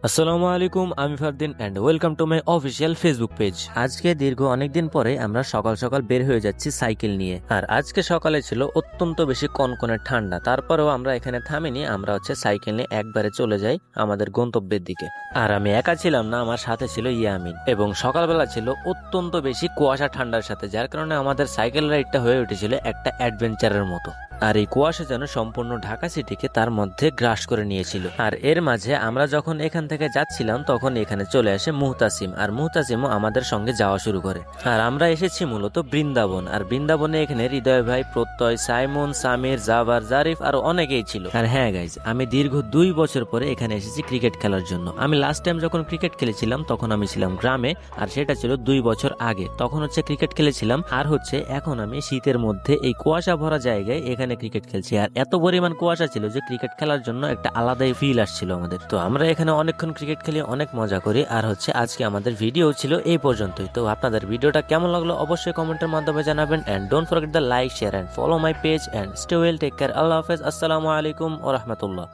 আসসালামু আলাইকুম, আমি Fardin and welcome to my official Facebook page. আজকে দীর্ঘ অনেকদিন পরে আমরা সকাল সকাল বের হয়ে যাচ্ছি সাইকেল নিয়ে। আর আজকে সকালে ছিল অত্যন্ত বেশি কনকনে ঠান্ডা, তারপরেও আমরা এখানে থামিনি, আমরা সাইকেল নিয়ে একবারে চলে যাই আমাদের গন্তব্যের দিকে। আর আমি একা ছিলাম না, আমার সাথে ছিল ইয়ামিন। এবং সকালবেলা ছিল অত্যন্ত বেশি কুয়াশা ঠান্ডার সাথে, যার কারণে আমাদের সাইকেল রাইডটা হয়ে উঠেছিল একটা অ্যাডভেঞ্চারের মতো। আর এই কুয়াশা যেন সম্পূর্ণ ঢাকা সিটিকে তার মধ্যে গ্রাস করে নিয়েছিল। আর এর মাঝে আমরা যখন এখান থেকে যাচ্ছিলাম তখন এখানে চলে আসে মুহতাসিম, আর মুহতাসিমও আমাদের সঙ্গে যাওয়া শুরু করে। আর আমরা এসেছি মূলত বৃন্দাবন। আর বৃন্দাবনে এখানে হৃদয় ভাই, প্রত্যয়, সাইমন, সামির, জাভার, জারিফ আর অনেকেই ছিল। আর হ্যাঁ গাইজ, আমি দীর্ঘ 2 বছর পরে এখানে এসেছি ক্রিকেট খেলার জন্য। আমি লাস্ট টাইম যখন ক্রিকেট খেলেছিলাম তখন আমি ছিলাম গ্রামে, আর সেটা ছিল 2 বছর আগে। তখন ক্রিকেট খেলেছিলাম। আর এখন আমি শীতের মধ্যে এই কুয়াশা ভরা জায়গায় এখানে ক্রিকেট খেলছি। আর এত পরিমাণ কুয়াশা ছিল যে ক্রিকেট খেলার জন্য একটা আলাদাই ফিল আসছিল আমাদের। তো আমরা এখানে অনেকক্ষণ ক্রিকেট খেলে অনেক মজা করি। আর আজকে আমাদের ভিডিও ছিল এই পর্যন্তই। তো আপনাদের ভিডিওটা কেমন লাগলো অবশ্যই কমেন্টের মাধ্যমে জানাবেন। And don't forget the like, share and follow my page and stay well, take care, আল্লাহ হাফেজ, আসসালামু আলাইকুম ওয়া রাহমাতুল্লাহ।